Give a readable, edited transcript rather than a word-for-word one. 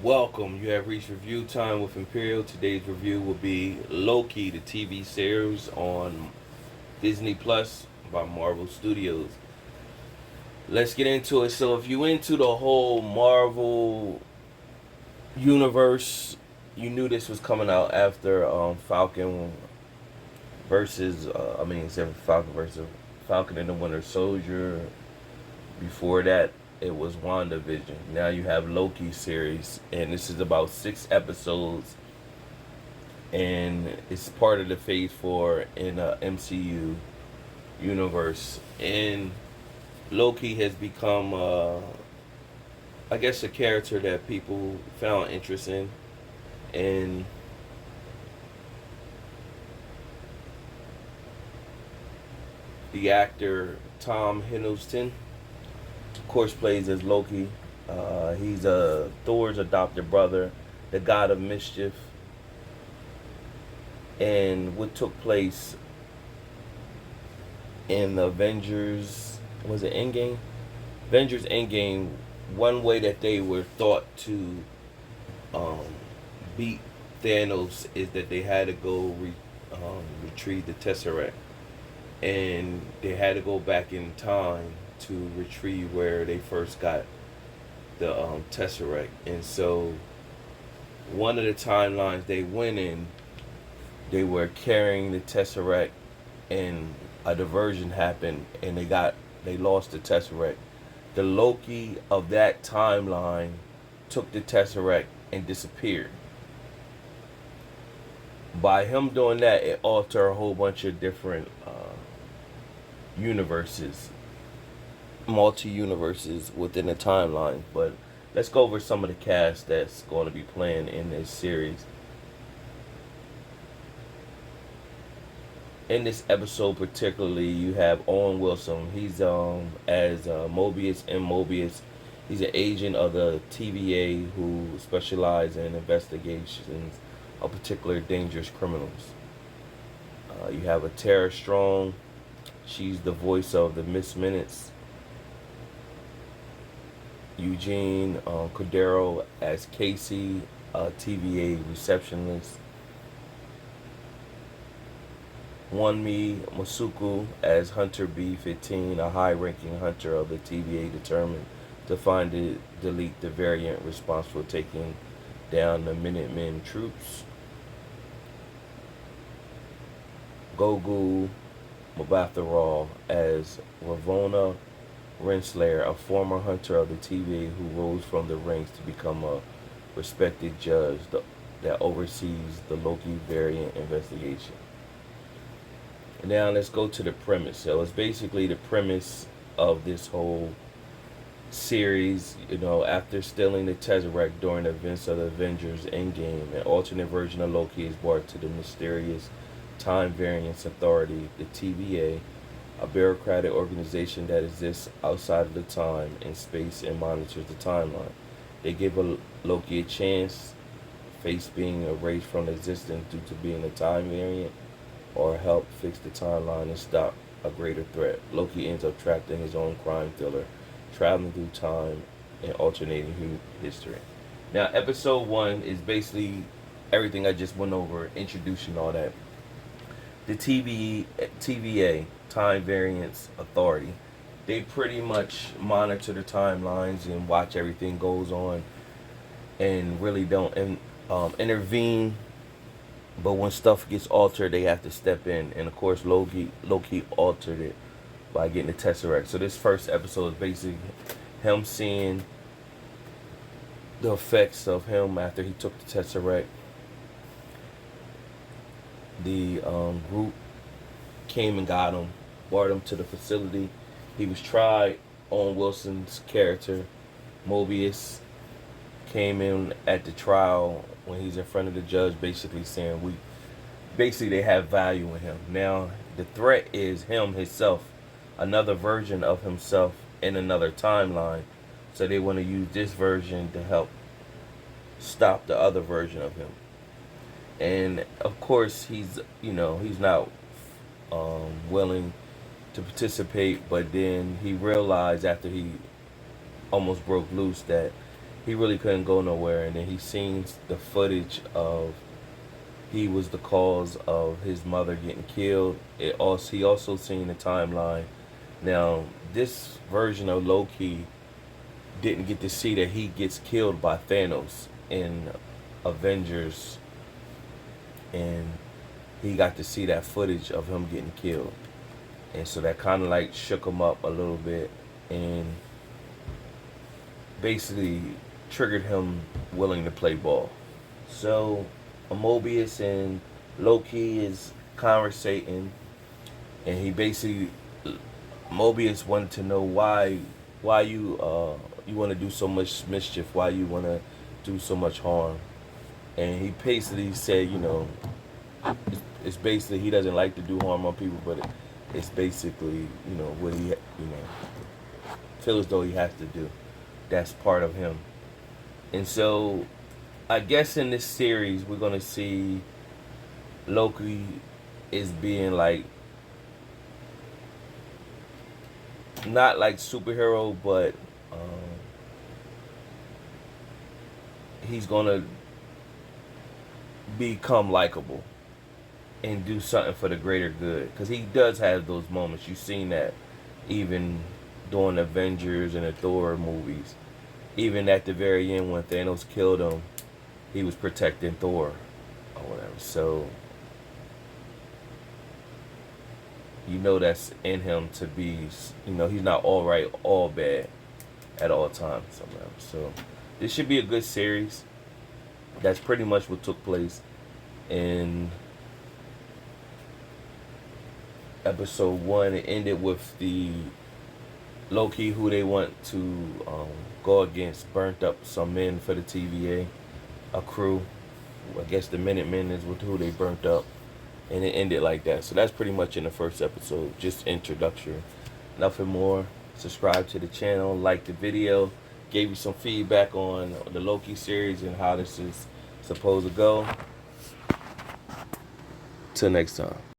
Welcome. You have reached review time with Imperial. Today's review will be Loki, the TV series on Disney Plus by Marvel Studios. Let's get into it. So, if you into the whole Marvel universe, you knew this was coming out after Falcon versus except for Falcon versus Falcon and the Winter Soldier. Before that, it was WandaVision. Now you have Loki series, and this is about 6 episodes, and it's part of the Phase 4 in the MCU universe. And Loki has become, I guess, a character that people found interest in. And the actor Tom Hiddleston, of course, plays as Loki. He's Thor's adopted brother, the god of mischief. And what took place in the Avengers, was it Endgame? Avengers Endgame, one way that they were thought to um, beat Thanos is that they had to retrieve the Tesseract. And they had to go back in time to retrieve where they first got the Tesseract. And so one of the timelines they went in, they were carrying the Tesseract, and a diversion happened, and they lost the Tesseract. The Loki of that timeline took the Tesseract and disappeared. By him doing that, it altered a whole bunch of different universes, multi universes within the timeline. But let's go over some of the cast that's going to be playing in this series. In this episode particularly, you have Owen Wilson. He's as Mobius in Mobius. He's an agent of the TVA who specialize in investigations of particular dangerous criminals. You have a Tara Strong. She's the voice of the Miss Minutes. Eugene Cordero as Casey, TVA receptionist. Wunmi Masuku as Hunter B-15, a high-ranking hunter of the TVA determined to find and delete the variant responsible for taking down the Minutemen troops. Gogu Mabatharal as Ravona Renslayer, a former hunter of the TVA who rose from the ranks to become a respected judge that oversees the Loki variant investigation. Now let's go to the premise. So it's basically the premise of this whole series. After stealing the Tesseract during the events of the Avengers Endgame, an alternate version of Loki is brought to the mysterious Time Variance Authority, the TVA, a bureaucratic organization that exists outside of the time and space and monitors the timeline. They give Loki a chance, face being erased from existence due to being a time variant, or help fix the timeline and stop a greater threat. Loki ends up trapped in his own crime thriller, traveling through time and alternating history. Now, episode 1 is basically everything I just went over, introducing all that. The TVA, Time Variance Authority, they pretty much monitor the timelines and watch everything goes on, and really don't intervene. But when stuff gets altered, they have to step in. And of course, Loki altered it by getting the Tesseract. So this first episode is basically him seeing the effects of him after he took the Tesseract. The group came and got him, brought him to the facility. He was tried. Owen Wilson's character, Mobius, came in at the trial when he's in front of the judge, basically saying they have value in him. Now the threat is him himself, another version of himself in another timeline. So they want to use this version to help stop the other version of him. And of course he's not willing to participate, but then he realized after he almost broke loose that he really couldn't go nowhere. And then he seen the footage of he was the cause of his mother getting killed. He also seen the timeline. Now this version of Loki didn't get to see that he gets killed by Thanos in Avengers, and he got to see that footage of him getting killed, and so that kind of like shook him up a little bit, and basically triggered him willing to play ball. So Mobius and Loki is conversating, and he basically Mobius wanted to know why you want to do so much mischief, why you want to do so much harm, and he basically said, it's basically he doesn't like to do harm on people, but it's basically what he feels as though he has to do. That's part of him, and so I guess in this series we're gonna see Loki is being like not like superhero, but he's gonna become likable and do something for the greater good. Because he does have those moments. You've seen that even during Avengers and the Thor movies. Even at the very end when Thanos killed him, he was protecting Thor or whatever. So that's in him to be, he's not all right, all bad at all times. So this should be a good series. That's pretty much what took place in episode 1. It ended with the Loki, who they want to go against, burnt up some men for the TVA, a crew. I guess the Minutemen is who they burnt up, and it ended like that. So that's pretty much in the first episode, just introduction, nothing more. Subscribe to the channel, like the video, gave you some feedback on the Loki series and how this is supposed to go. Till next time.